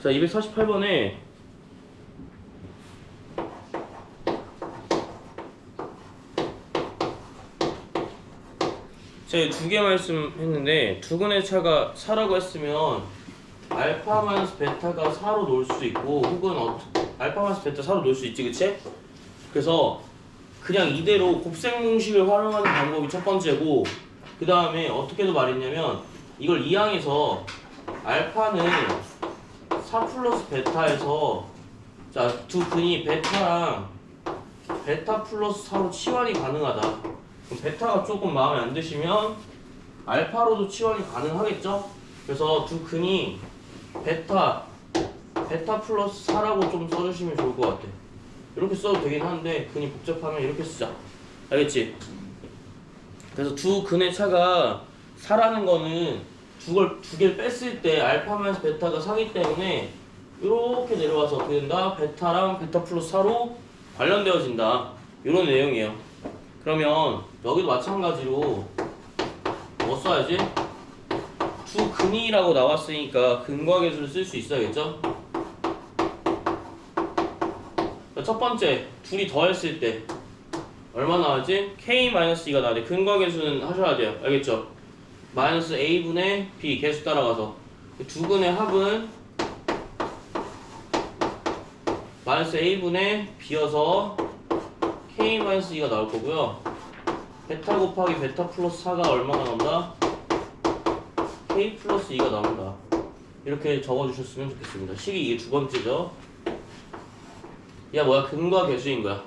자, 248번에 제가 두 개 말씀했는데 두근의 차가 4라고 했으면 알파 마이너스 베타가 4로 놓을 수도 있고 혹은 알파 마이너스 베타 4로 놓을 수 있지, 그치? 그래서 그냥 이대로 곱셈 공식을 활용하는 방법이 첫 번째고, 그 다음에 어떻게도 말했냐면 이걸 이항해서 알파는 4 플러스 베타에서 자, 두 근이 베타랑 베타 플러스 4로 치환이 가능하다. 그럼 베타가 조금 마음에 안 드시면 알파로도 치환이 가능하겠죠? 그래서 두 근이 베타 플러스 4라고 좀 써주시면 좋을 것 같아. 이렇게 써도 되긴 하는데 근이 복잡하면 이렇게 쓰자. 알겠지? 그래서 두 근의 차가 4라는 거는 두 개를 뺐을 때 알파 마이너스 베타가 4기 때문에 이렇게 내려와서 어떻게 된다? 베타랑 베타 플러스 4로 관련되어진다. 이런 내용이에요. 그러면 여기도 마찬가지로 뭐 써야지? 두 근이라고 나왔으니까 근과 계수를 쓸 수 있어야겠죠? 첫 번째, 둘이 더했을 때 얼마 나왔지? K-2가 나와야 돼. 근과 계수는 하셔야 돼요. 알겠죠? 마이너스 A분의 B 계수 따라가서 두 근의 합은 마이너스 A분의 B여서 K-2가 나올 거고요. 베타 곱하기 베타 플러스 4가 얼마가 나온다? K 플러스 2가 나온다. 이렇게 적어주셨으면 좋겠습니다. 식이 이게 두 번째죠. 야, 뭐야? 근과 계수인 거야.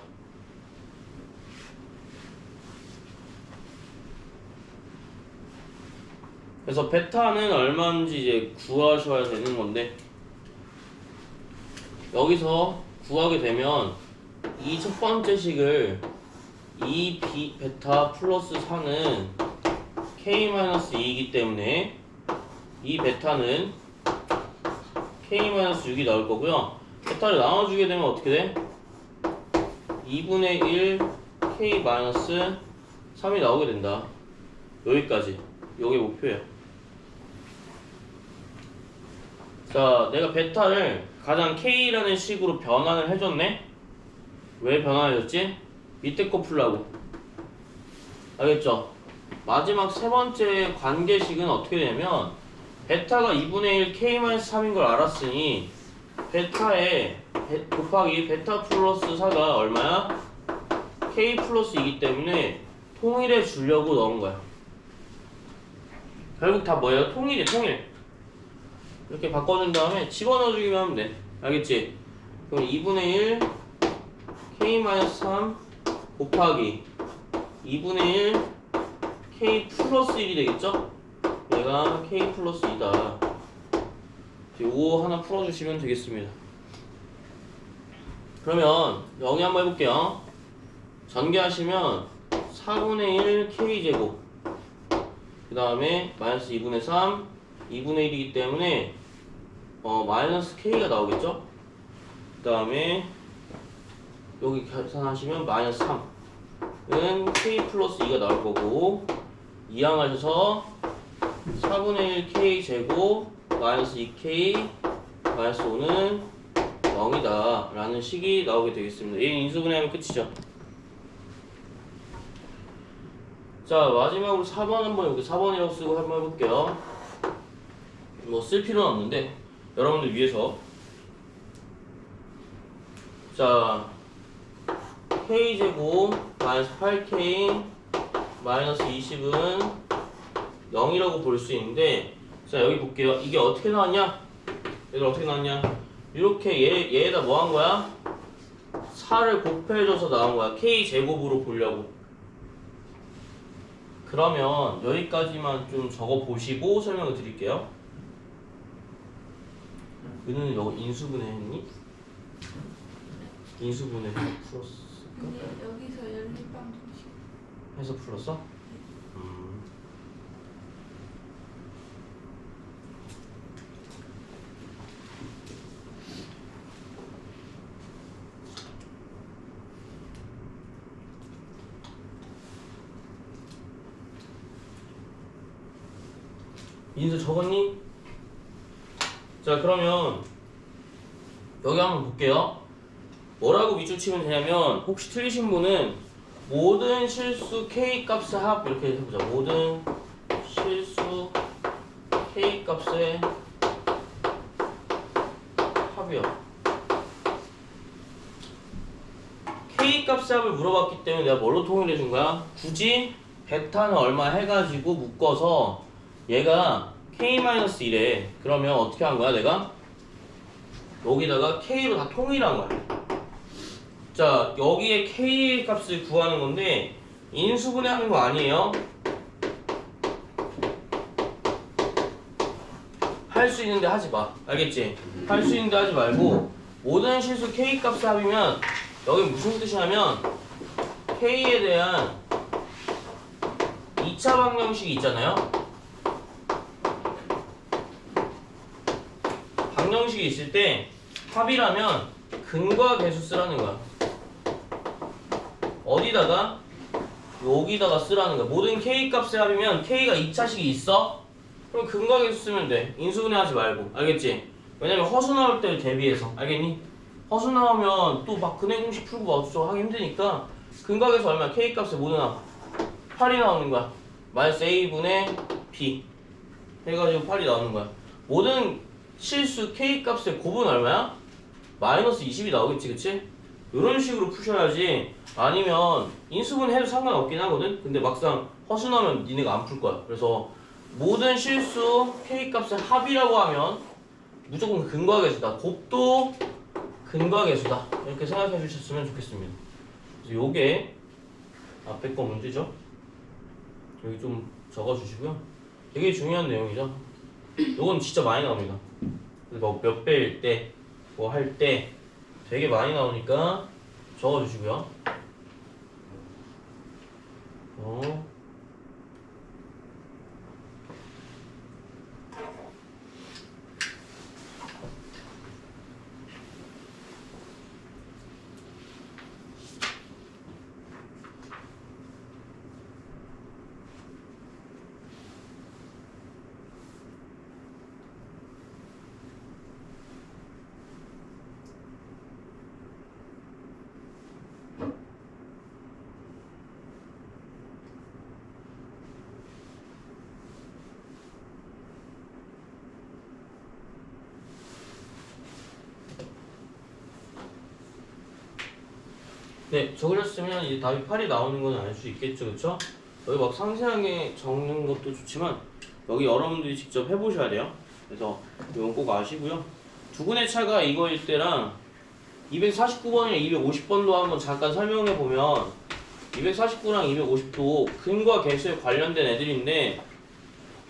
그래서 베타는 얼마인지 이제 구하셔야 되는 건데, 여기서 구하게 되면 이 첫 번째 식을 이 베타 플러스 4는 K-2이기 때문에 이 베타는 K-6이 나올 거고요. 베타를 나눠주게 되면 어떻게 돼? 2분의 1 K-3이 나오게 된다. 여기까지. 요게 목표예요. 자, 내가 베타를 가장 K라는 식으로 변환을 해줬네? 왜 변환해줬지? 밑에 거 풀라고. 알겠죠? 마지막 세 번째 관계식은 어떻게 되냐면 베타가 2분의 1 K-3인 걸 알았으니 베타에 곱하기 베타 플러스 4가 얼마야? K 플러스 2이기 때문에 통일해 주려고 넣은 거야. 결국 다 뭐예요? 통일이야, 통일. 이렇게 바꿔준 다음에 집어넣어 주기만 하면 돼. 알겠지? 그럼 2분의 1 K-3 곱하기 2분의 1 K 플러스 1이 되겠죠? 얘가 K 플러스 2다. 요거 하나 풀어주시면 되겠습니다. 그러면 여기 한번 해볼게요. 전개하시면 4분의 1 K제곱 그 다음에 마이너스 2분의 3 2분의 1이기 때문에 마이너스 K가 나오겠죠? 그 다음에 여기 계산하시면 마이너스 3은 K 플러스 2가 나올 거고, 이항하셔서 4분의 1 K제곱 마이너스 2K 마이너스 5는 0이다 라는 식이 나오게 되겠습니다. 얘 인수분해하면 끝이죠. 자, 마지막으로 4번 한번 여기 4번이라고 쓰고 한번 해볼게요. 뭐 쓸 필요는 없는데 여러분들 위해서. 자, K제곱 마이너스 8K 마이너스 20은 0이라고 볼 수 있는데, 자 여기 볼게요. 이게 어떻게 나왔냐? 얘들 어떻게 나왔냐? 이렇게 얘에다 뭐 한 거야? 4를 곱해줘서 나온 거야. K제곱으로 보려고. 그러면 여기까지만 좀 적어 보시고 설명을 드릴게요. 은우는 여기 인수분해 했니? 인수분해 풀었을까? 근데 여기서 연립방 정식 해서 풀었어? 인수 적었니? 자, 그러면 여기 한번 볼게요. 뭐라고 밑줄 치면 되냐면 혹시 틀리신 분은 모든 실수 K 값의 합 이렇게 해보자. 모든 실수 K 값의 합이요. K 값의 합을 물어봤기 때문에 내가 뭘로 통일해 준 거야? 굳이 베타는 얼마 해가지고 묶어서 얘가 K-1에 그러면 어떻게 한 거야 내가? 여기다가 K로 다 통일한 거야. 자, 여기에 K 값을 구하는 건데 인수분해하는 거 아니에요? 할 수 있는데 하지 마. 알겠지? 할 수 있는데 하지 말고 모든 실수 K 값을 합이면 여기 무슨 뜻이냐면 K에 대한 2차 방정식이 있잖아요? 방정식이 있을 때 합이라면 근과 계수 쓰라는 거야. 어디다가? 여기다가 쓰라는 거야. 모든 K 값의 합이면 K가 2차식이 있어? 그럼 근과 계수 쓰면 돼. 인수분해 하지 말고. 알겠지? 왜냐면 허수 나올 때를 대비해서. 알겠니? 허수 나오면 또 막 근해 공식 풀고 어쩌고 하기 힘드니까 근과 계수 얼마야? K 값의 모든 합 8이 나오는 거야. 마이너스 A분의 B 해가지고 8이 나오는 거야. 모든 실수 K 값의 곱은 얼마야? 마이너스 20이 나오겠지, 그치? 이런 식으로 푸셔야지. 아니면 인수분 해도 상관없긴 하거든. 근데 막상 허수 나면 니네가 안 풀 거야. 그래서 모든 실수 K 값의 합이라고 하면 무조건 근과 계수다. 곱도 근과 계수다. 이렇게 생각해 주셨으면 좋겠습니다. 그래서 요게 앞에 거 문제죠. 여기 좀 적어 주시고요. 되게 중요한 내용이죠. 요건 진짜 많이 나옵니다. 뭐 몇 배일 때, 뭐 할 때 되게 많이 나오니까 적어 주시고요. 네, 적으셨으면 이제 답이 8이 나오는 건 알 수 있겠죠, 그쵸? 여기 막 상세하게 적는 것도 좋지만 여기 여러분들이 직접 해보셔야 돼요. 그래서 이건 꼭 아시고요. 두근의 차가 이거일 때랑 249번이랑 250번도 한번 잠깐 설명해 보면 249랑 250도 근과 계수에 관련된 애들인데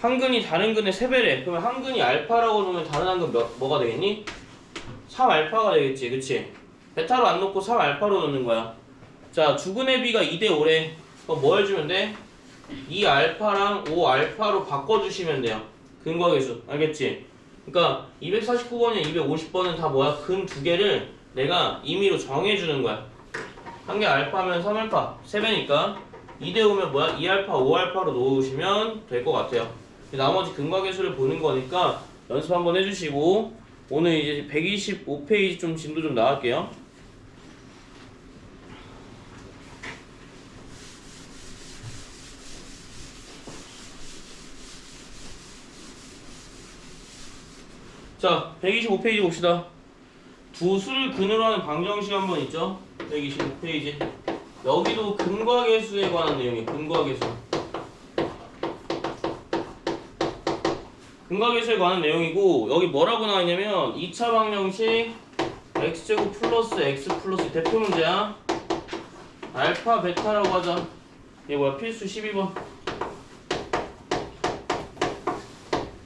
한 근이 다른 근의 3배래. 그러면 한 근이 알파라고 놓으면 다른 한 근 뭐가 되겠니? 3알파가 되겠지, 그치? 베타로 안 놓고 3알파로 놓는 거야. 자, 주근의 비가 2대 5래. 그럼 뭐 해주면 돼? 2알파랑 5알파로 바꿔주시면 돼요. 근과 계수. 알겠지? 그러니까 249번이나 250번은 다 뭐야? 근 두 개를 내가 임의로 정해주는 거야. 한 개 알파면 3알파. 3배니까 2대 5면 뭐야? 2알파, 5알파로 놓으시면 될 것 같아요. 나머지 근과 계수를 보는 거니까 연습 한번 해주시고 오늘 이제 125페이지 좀 진도 좀 나갈게요. 자, 125페이지 봅시다. 두 수를 근으로 하는 방정식 한번 있죠? 125페이지. 여기도 근과 계수에 관한 내용이에요. 근과 계수. 근과 계수에 관한 내용이고 여기 뭐라고 나와 있냐면 2차 방정식 x제곱 플러스 x 플러스 대표 문제야. 알파 베타라고 하자. 이게 뭐야? 필수 12번.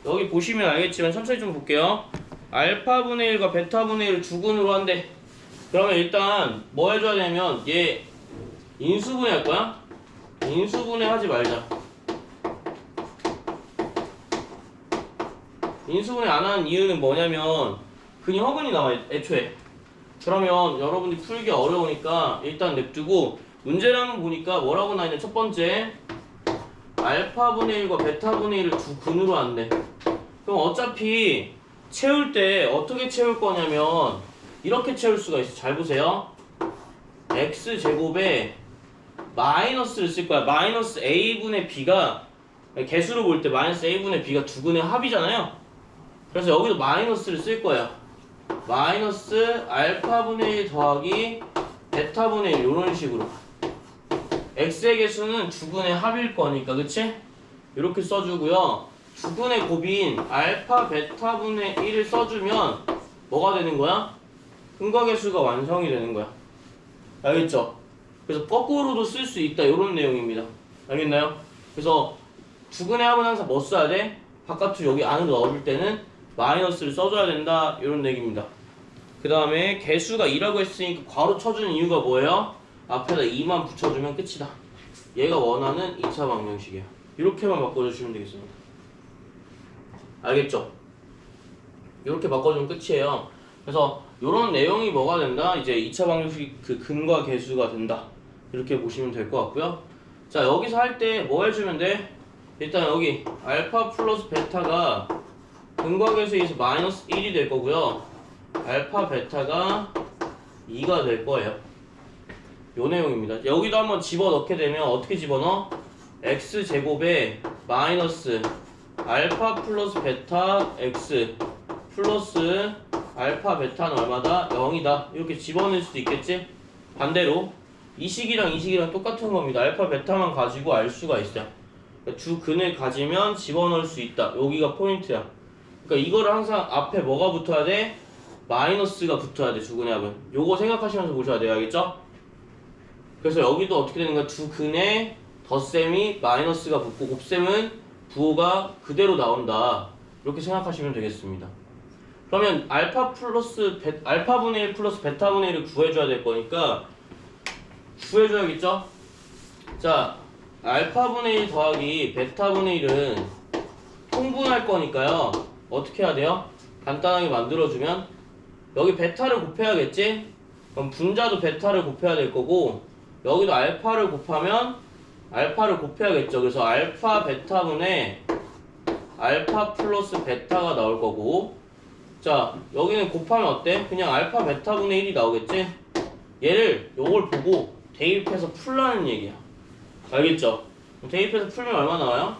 여기 보시면 알겠지만 천천히 좀 볼게요. 알파분의 1과 베타분의 1을 주근으로 한대. 그러면 일단 뭐 해줘야 되냐면 얘 인수분해 할 거야? 인수분해 하지 말자. 인수분해 안 하는 이유는 뭐냐면 근이 허근이 나와 애초에. 그러면 여러분들이 풀기 어려우니까 일단 냅두고 문제라는 보니까 뭐라고 나있냐. 첫 번째 알파분의 1과 베타분의 1을 두 근으로 한대. 그럼 어차피 채울 때 어떻게 채울 거냐면 이렇게 채울 수가 있어. 잘 보세요. x제곱에 마이너스를 쓸 거야. 마이너스 a분의 b가 개수로 볼 때 마이너스 a분의 b가 두 근의 합이잖아요. 그래서 여기도 마이너스를 쓸 거예요. 마이너스 알파분의 1 더하기 베타분의 1 이런 식으로. x의 개수는 두 근의 합일 거니까, 그치? 이렇게 써주고요. 두 근의 곱인 알파 베타분의 1을 써주면 뭐가 되는 거야? 근과 개수가 완성이 되는 거야. 알겠죠? 그래서 거꾸로도 쓸 수 있다 이런 내용입니다. 알겠나요? 그래서 두 근의 합은 항상 뭐 써야 돼? 바깥으로 여기 안으로 넣어줄 때는 마이너스를 써줘야 된다 이런 얘기입니다. 그 다음에 개수가 2라고 했으니까 괄호 쳐주는 이유가 뭐예요? 앞에다 2만 붙여주면 끝이다. 얘가 원하는 2차 방정식이야. 이렇게만 바꿔주시면 되겠습니다. 알겠죠? 이렇게 바꿔주면 끝이에요. 그래서 이런 내용이 뭐가 된다? 이제 2차 방정식 그 근과 개수가 된다. 이렇게 보시면 될 것 같고요. 자, 여기서 할 때 뭐 해주면 돼? 일단 여기 알파 플러스 베타가 근과 개수에 의해서 마이너스 1이 될 거고요. 알파 베타가 2가 될 거예요. 요 내용입니다. 여기도 한번 집어넣게 되면 어떻게 집어넣어? x제곱에 마이너스 알파 플러스 베타 x 플러스 알파 베타는 얼마다? 0이다. 이렇게 집어넣을 수도 있겠지? 반대로 이 식이랑 이 식이랑 똑같은 겁니다. 알파 베타만 가지고 알 수가 있어요. 그러니까 주 근을 가지면 집어넣을 수 있다. 여기가 포인트야. 그러니까 이거를 항상 앞에 뭐가 붙어야 돼? 마이너스가 붙어야 돼. 주 근의 합은. 요거 생각하시면서 보셔야 돼요. 알겠죠? 그래서 여기도 어떻게 되는 거야? 주 근에 덧셈이 마이너스가 붙고 곱셈은 부호가 그대로 나온다. 이렇게 생각하시면 되겠습니다. 그러면 알파분의 1 플러스 베타분의 1을 구해줘야 될 거니까 구해줘야겠죠? 자, 알파분의 1 더하기 베타분의 1은 통분할 거니까요. 어떻게 해야 돼요? 간단하게 만들어주면 여기 베타를 곱해야겠지? 그럼 분자도 베타를 곱해야 될 거고 여기도 알파를 곱하면 알파를 곱해야겠죠. 그래서 알파 베타분의 알파 플러스 베타가 나올 거고 자, 여기는 곱하면 어때? 그냥 알파 베타분의 1이 나오겠지? 얘를 요걸 보고 대입해서 풀라는 얘기야. 알겠죠? 대입해서 풀면 얼마 나와요?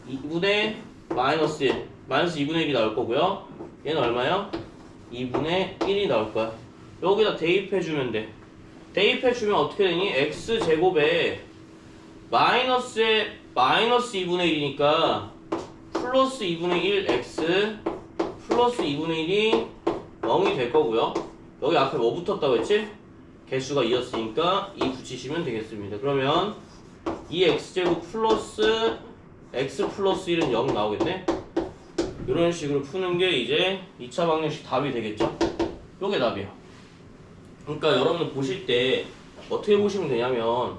2분의 마이너스 1 마이너스 2분의 1이 나올 거고요. 얘는 얼마요? 2분의 1이 나올 거야. 여기다 대입해주면 돼. 대입해주면 어떻게 되니? x제곱에 마이너스에 마이너스 2분의 1이니까 플러스 2분의 1 x 플러스 2분의 1이 0이 될 거고요. 여기 앞에 뭐 붙었다고 했지? 개수가 2였으니까 2 붙이시면 되겠습니다. 그러면 2x제곱 플러스 x 플러스 1은 0 나오겠네? 이런 식으로 푸는 게 이제 2차 방정식 답이 되겠죠? 요게 답이에요. 그러니까 여러분 보실 때 어떻게 보시면 되냐면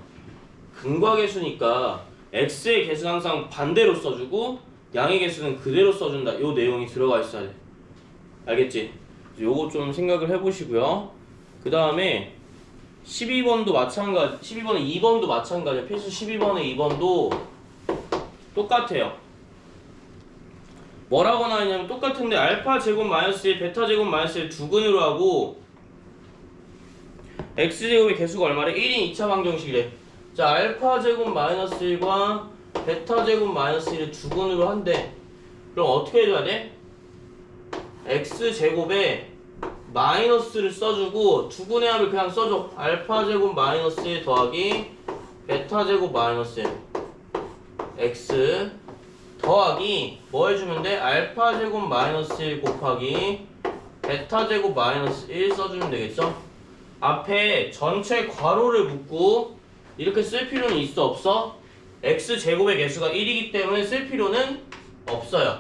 근과 개수니까 x의 개수는 항상 반대로 써주고 양의 개수는 그대로 써준다. 요 내용이 들어가 있어야 돼. 알겠지? 요거 좀 생각을 해보시고요. 그 다음에 12번도 마찬가지, 12번에 2번도 마찬가지야. 필수 12번에 2번도 똑같아요. 뭐라고 나왔냐면 똑같은데 알파 제곱 마이너스 1, 베타 제곱 마이너스 1 두 근으로 하고 x제곱의 개수가 얼마래? 1인 2차 방정식이래. 자, 알파 제곱 마이너스 1과 베타 제곱 마이너스 1을 두 근으로 한대. 그럼 어떻게 해줘야 돼? x제곱에 마이너스를 써주고 두 근의 합을 그냥 써줘. 알파 제곱 마이너스 1 더하기 베타 제곱 마이너스 1 x 더하기 뭐 해주면 돼? 알파 제곱 마이너스 1 곱하기 베타 제곱 마이너스 1 써주면 되겠죠? 앞에 전체 괄호를 묶고 이렇게 쓸 필요는 있어 없어? x제곱의 개수가 1이기 때문에 쓸 필요는 없어요.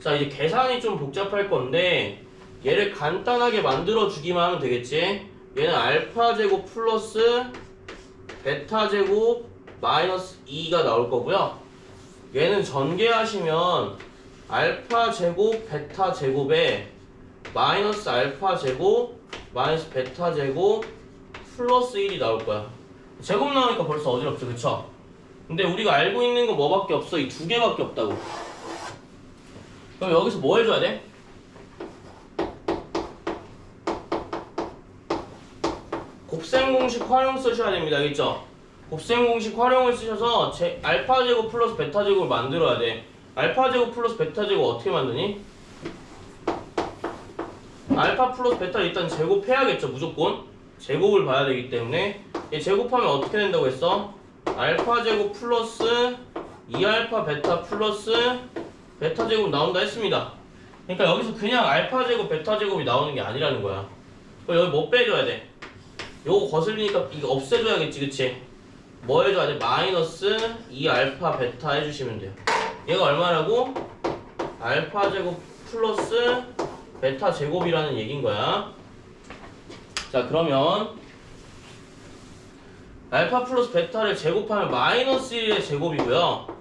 자, 이제 계산이 좀 복잡할 건데 얘를 간단하게 만들어 주기만 하면 되겠지? 얘는 알파 제곱 플러스 베타 제곱 마이너스 2가 나올 거고요. 얘는 전개하시면 알파 제곱 베타 제곱에 마이너스 알파 제곱 마이너스 베타 제곱 플러스 1이 나올 거야. 제곱 나오니까 벌써 어지럽죠, 그쵸? 근데 우리가 알고 있는 건 뭐밖에 없어? 이 두 개밖에 없다고. 그럼 여기서 뭐 해줘야 돼? 곱셈 공식 활용 쓰셔야 됩니다. 알겠죠? 곱셈 공식 활용을 쓰셔서 알파 제곱 플러스 베타 제곱을 만들어야 돼. 알파 제곱 플러스 베타 제곱 어떻게 만드니? 알파 플러스 베타 일단 제곱해야겠죠. 무조건 제곱을 봐야 되기 때문에 얘 제곱하면 어떻게 된다고 했어? 알파 제곱 플러스 2알파 베타 플러스 베타 제곱 나온다 했습니다. 그러니까 여기서 그냥 알파 제곱 베타 제곱이 나오는 게 아니라는 거야. 그럼 여기 뭐 빼줘야 돼? 요거 거슬리니까 이거 없애줘야겠지, 그치? 뭐 해줘야 돼? 마이너스 2알파 베타 해주시면 돼요. 얘가 얼마라고? 알파 제곱 플러스 베타 제곱이라는 얘기인 거야. 자, 그러면 알파 플러스 베타를 제곱하면 마이너스 1의 제곱이고요.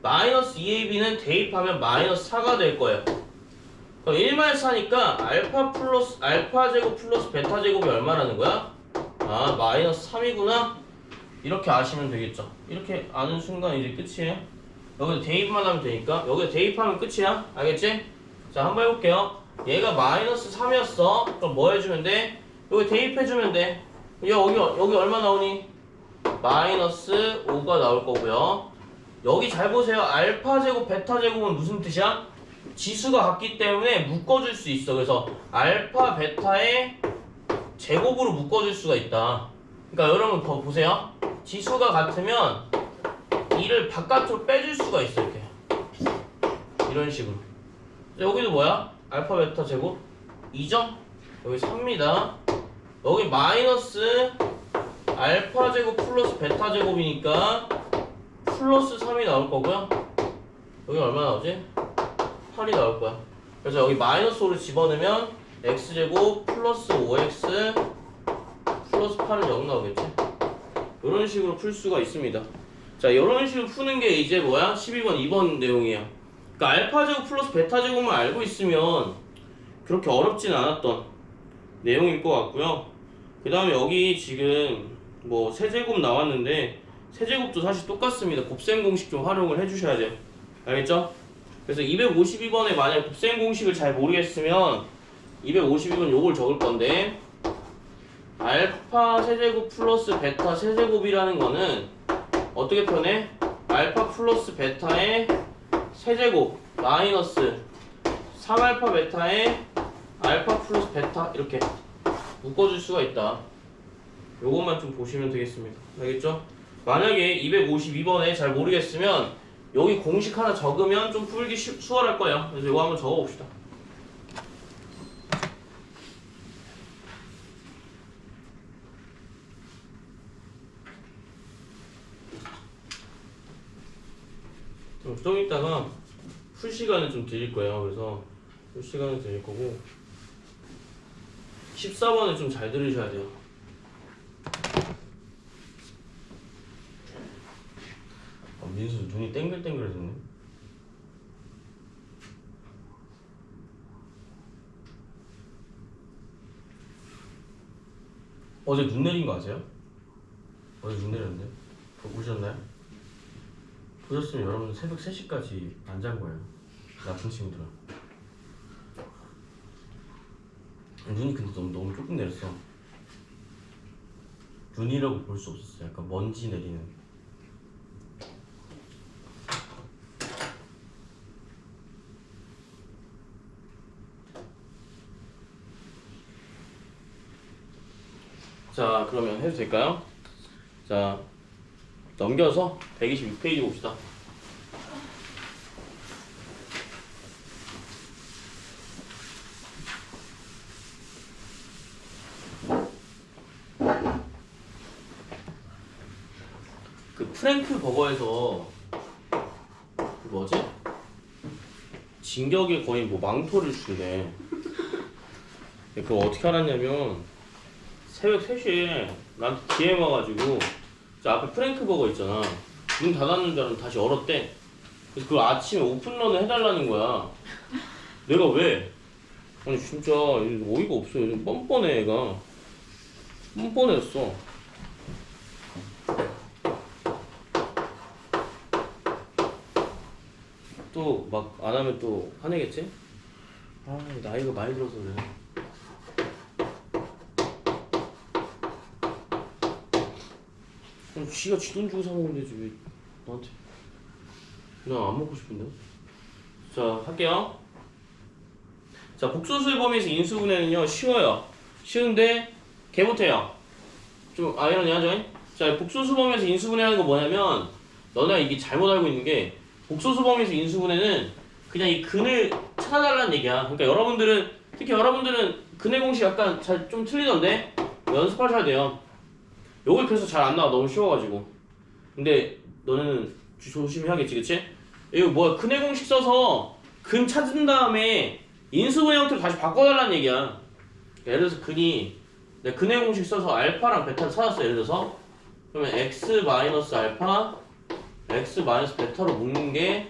마이너스 2ab는 대입하면 마이너스 4가 될 거예요. 그럼 1-4니까 알파 제곱 플러스 베타 제곱이 얼마라는 거야? 아, 마이너스 3이구나. 이렇게 아시면 되겠죠. 이렇게 아는 순간 이제 끝이에요. 여기서 대입만 하면 되니까 여기서 대입하면 끝이야. 알겠지? 자, 한번 해볼게요. 얘가 마이너스 3이었어. 그럼 뭐 해주면 돼? 여기 대입해주면 돼. 여기 얼마 나오니? 마이너스 5가 나올 거고요. 여기 잘 보세요. 알파 제곱 베타 제곱은 무슨 뜻이야? 지수가 같기 때문에 묶어줄 수 있어. 그래서 알파 베타의 제곱으로 묶어줄 수가 있다. 그러니까 여러분 더 보세요. 지수가 같으면 이를 바깥으로 빼줄 수가 있어. 이렇게 이런 식으로. 여기도 뭐야? 알파 베타 제곱 2죠? 여기 3입니다. 여기 마이너스 알파 제곱 플러스 베타 제곱이니까 플러스 3이 나올 거고요. 여기 얼마 나오지? 8이 나올 거야. 그래서 여기 마이너스 5를 집어넣으면 x제곱 플러스 5x 플러스 8은 0 나오겠지? 이런 식으로 풀 수가 있습니다. 자, 이런 식으로 푸는 게 이제 뭐야? 12번, 2번 내용이에요. 그러니까 알파 제곱 플러스 베타 제곱만 알고 있으면 그렇게 어렵진 않았던 내용일 것 같고요. 그 다음에 여기 지금 뭐 세제곱 나왔는데 세제곱도 사실 똑같습니다. 곱셈 공식 좀 활용을 해주셔야 돼요. 알겠죠? 그래서 252번에 만약 곱셈 공식을 잘 모르겠으면 252번 요걸 적을 건데 알파 세제곱 플러스 베타 세제곱이라는 거는 어떻게 표현해? 알파 플러스 베타의 세제곱 마이너스 3알파 베타의 알파 플러스 베타 이렇게 묶어줄 수가 있다. 요것만 좀 보시면 되겠습니다. 알겠죠? 만약에 252번에 잘 모르겠으면 여기 공식 하나 적으면 좀 풀기 수월할 거예요. 그래서 이거 한번 적어봅시다. 좀 이따가 풀 시간을 좀 드릴 거예요. 그래서 풀 시간을 드릴 거고 14번을 좀 잘 들으셔야 돼요. 민수 눈이 땡글땡글해졌네. 어제 눈 내린 거 아세요? 어제 눈 내렸는데? 그거 보셨나요? 보셨으면 여러분 새벽 3시까지 안 잔 거예요. 나쁜 친구들은. 눈이 근데 너무 조금 내렸어. 눈이라고 볼 수 없었어. 약간 먼지 내리는. 자, 그러면 해도 될까요? 자, 넘겨서 126페이지 봅시다. 그 프랭크 버거에서 그 뭐지? 진격에 거의 뭐 망토를 주네. 그거 어떻게 알았냐면 새벽 3시에 나한테 DM 와가지고 저 앞에 프랭크 버거 있잖아. 문 닫았는 줄 알았는데 다시 열었대. 그래서 그걸 아침에 오픈런을 해달라는 거야. 내가 왜? 아니 진짜 어이가 없어. 요즘 뻔뻔해 애가. 뻔뻔했어. 또 막 안 하면 또 화내겠지? 아, 나이가 많이 들어서 그래. 좀 지가 지 돈 주고 사 먹으면 되지 왜 나한테. 나 안 먹고 싶은데. 자 할게요. 자 복소수의 범위에서 인수분해는요 쉬워요. 쉬운데 개 못해요. 좀 아이러니하죠? 자 복소수 범위에서 인수분해하는 거 뭐냐면 너네가 이게 잘못 알고 있는 게 복소수 범위에서 인수분해는 그냥 이 근을 찾아달라는 얘기야. 그러니까 여러분들은 특히 여러분들은 근의 공식 약간 잘 좀 틀리던데 연습하셔야 돼요. 요걸 그래서 잘 안 나와. 너무 쉬워가지고. 근데 너네는 조심해야겠지, 그치? 이거 뭐야? 근의 공식 써서 근 찾은 다음에 인수분해 형태로 다시 바꿔달라는 얘기야. 예를 들어서 내가 근의 공식 써서 알파랑 베타를 찾았어. 예를 들어서 그러면 x-알파, x-베타로 묶는 게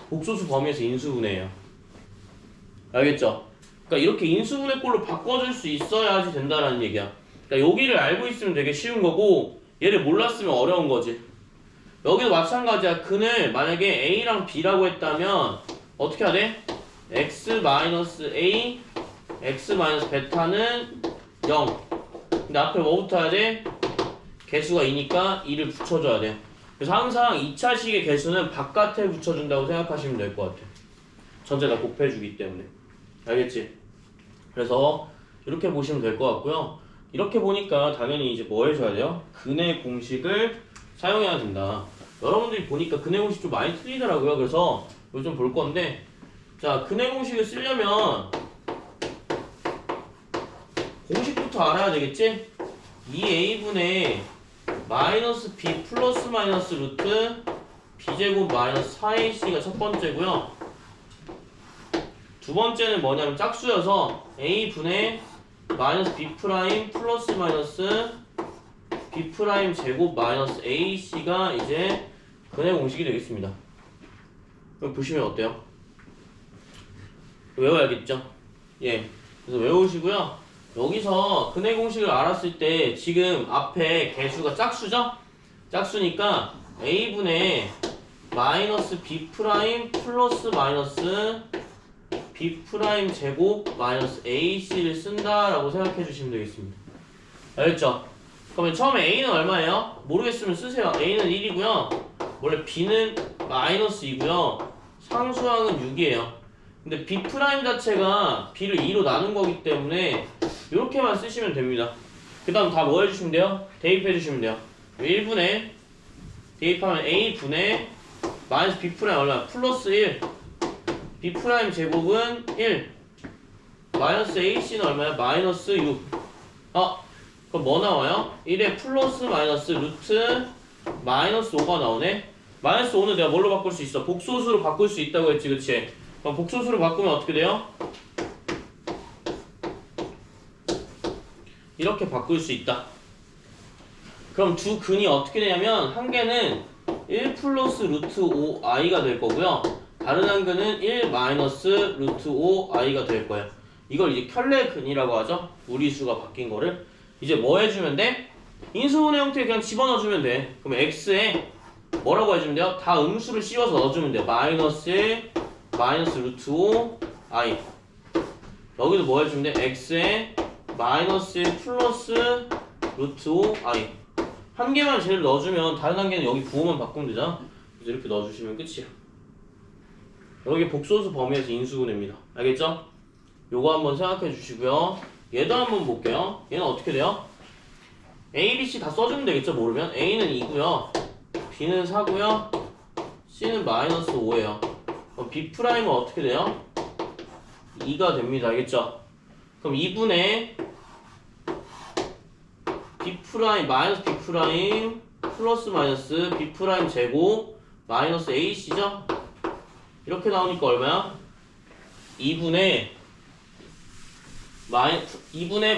복소수 범위에서 인수분해예요. 알겠죠? 그러니까 이렇게 인수분해꼴로 바꿔줄 수 있어야지 된다라는 얘기야. 그러니까 여기를 알고 있으면 되게 쉬운 거고 얘를 몰랐으면 어려운 거지. 여기도 마찬가지야. 근을 만약에 a랑 b라고 했다면 어떻게 해야 돼? x-a, x-베타는 0. 근데 앞에 뭐부터 해야 돼? 개수가 2니까 2를 붙여줘야 돼. 그래서 항상 2차식의 개수는 바깥에 붙여준다고 생각하시면 될 것 같아. 전체다 곱해주기 때문에. 알겠지? 그래서 이렇게 보시면 될 것 같고요. 이렇게 보니까 당연히 이제 뭐 해줘야 돼요? 근의 공식을 사용해야 된다. 여러분들이 보니까 근의 공식 좀 많이 틀리더라고요. 그래서 이거 좀 볼 건데, 자, 근의 공식을 쓰려면 공식부터 알아야 되겠지? 2a분의 마이너스 b 플러스 마이너스 루트 b제곱 마이너스 4ac가 첫 번째고요. 두 번째는 뭐냐면 짝수여서 a분의 마이너스 b 프라임 플러스 마이너스 b 프라임 제곱 마이너스 ac가 이제 근의 공식이 되겠습니다. 그럼 보시면 어때요? 외워야겠죠? 예. 그래서 외우시고요. 여기서 근의 공식을 알았을 때 지금 앞에 개수가 짝수죠? 짝수니까 a분의 마이너스 b 프라임 플러스 마이너스 b 프라임 제곱 마이너스 ac를 쓴다라고 생각해 주시면 되겠습니다. 알겠죠? 그러면 처음에 a는 얼마예요? 모르겠으면 쓰세요. a는 1이고요. 원래 b는 마이너스 2고요. 상수항은 6이에요. 근데 b 프라임 자체가 b를 2로 나눈 거기 때문에 이렇게만 쓰시면 됩니다. 그 다음 다 뭐 해주시면 돼요? 대입해 주시면 돼요. 1분의 대입하면 a분의 마이너스 b 프라임 얼마? 플러스 1 b 프라임 제곱은 1 마이너스 ac는 얼마야? 마이너스 6. 그럼 뭐 나와요? 1에 플러스 마이너스 루트 마이너스 5가 나오네. 마이너스 5는 내가 뭘로 바꿀 수 있어? 복소수로 바꿀 수 있다고 했지, 그치? 그럼 복소수로 바꾸면 어떻게 돼요? 이렇게 바꿀 수 있다. 그럼 두 근이 어떻게 되냐면 한 개는 1 플러스 루트 5i가 될 거고요. 다른 한 근은 1 마이너스 루트 5i가 될 거예요. 이걸 이제 켤레근이라고 하죠. 무리수가 바뀐 거를. 이제 뭐 해주면 돼? 인수분해 형태에 그냥 집어넣어주면 돼. 그럼 x에 뭐라고 해주면 돼요? 다 음수를 씌워서 넣어주면 돼요. 마이너스 1 마이너스 루트 5i. 여기도 뭐 해주면 돼? x에 마이너스 1 플러스 루트 5i. 한 개만 제를 넣어주면 다른 한 개는 여기 부호만 바꾸면 되잖아. 그래서 이렇게 넣어주시면 끝이야. 여기 복소수 범위에서 인수분해입니다. 알겠죠? 요거 한번 생각해 주시고요. 얘도 한번 볼게요. 얘는 어떻게 돼요? A, B, C 다 써주면 되겠죠? 모르면 A는 2고요 B는 4고요 C는 마이너스 5예요. 그럼 B 프라임은 어떻게 돼요? 2가 됩니다. 알겠죠? 그럼 2분의 B 프라임 마이너스 B 프라임 플러스 마이너스 B 프라임 제곱 마이너스 AC죠? 이렇게 나오니까 얼마야? 2분의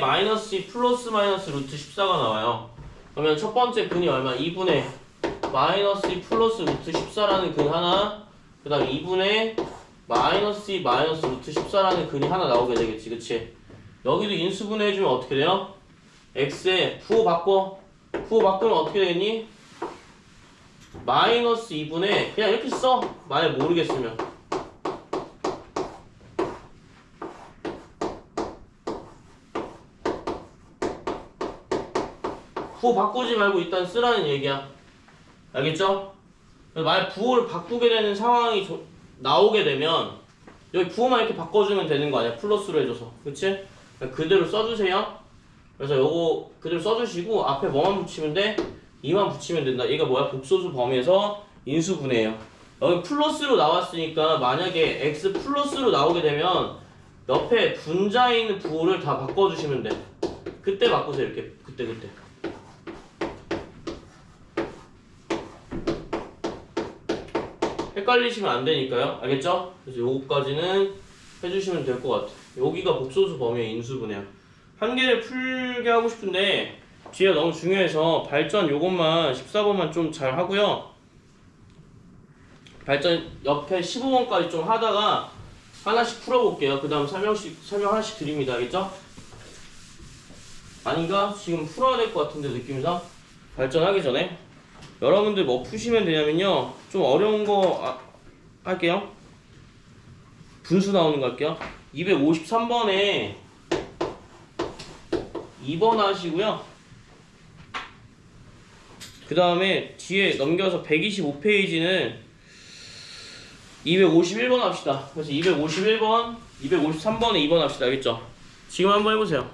마이너스 C 플러스 마이너스 루트 14가 나와요. 그러면 첫 번째 근이 얼마? 2분의 마이너스 C 플러스 루트 14라는 근 하나, 그 다음 2분의 마이너스 C 마이너스 루트 14라는 근이 하나 나오게 되겠지, 그치? 여기도 인수분해 해주면 어떻게 돼요? x에 부호 바꿔. 부호 바꾸면 어떻게 되겠니? 마이너스 2분의 그냥 이렇게 써. 만약 모르겠으면 부호 바꾸지 말고 일단 쓰라는 얘기야. 알겠죠? 만약 부호를 바꾸게 되는 상황이 나오게 되면 여기 부호만 이렇게 바꿔주면 되는 거 아니야? 플러스로 해줘서. 그치? 그대로 써주세요. 그래서 요거 그대로 써주시고 앞에 뭐만 붙이면 돼? 2만 붙이면 된다. 얘가 뭐야? 복소수 범위에서 인수분해예요. 여기 플러스로 나왔으니까 만약에 x 플러스로 나오게 되면 옆에 분자에 있는 부호를 다 바꿔주시면 돼. 그때 바꾸세요. 이렇게 그때. 헷갈리시면 안 되니까요. 알겠죠? 그래서 요거까지는 해주시면 될 것 같아요. 여기가 복소수 범위의 인수분해야. 한 개를 풀게 하고 싶은데 뒤에 너무 중요해서 발전 요것만 14번만 좀 잘 하고요. 발전 옆에 15번까지 좀 하다가 하나씩 풀어볼게요. 그 다음 설명 하나씩 드립니다. 알겠죠? 아닌가? 지금 풀어야 될 것 같은데 느낌상? 발전하기 전에 여러분들 뭐 푸시면 되냐면요, 좀 어려운 거 할게요. 분수 나오는 거 할게요. 253번에 2번 하시고요. 그 다음에 뒤에 넘겨서 125페이지는 251번 합시다. 그래서 251번, 253번에 2번 합시다. 알겠죠? 지금 한번 해보세요.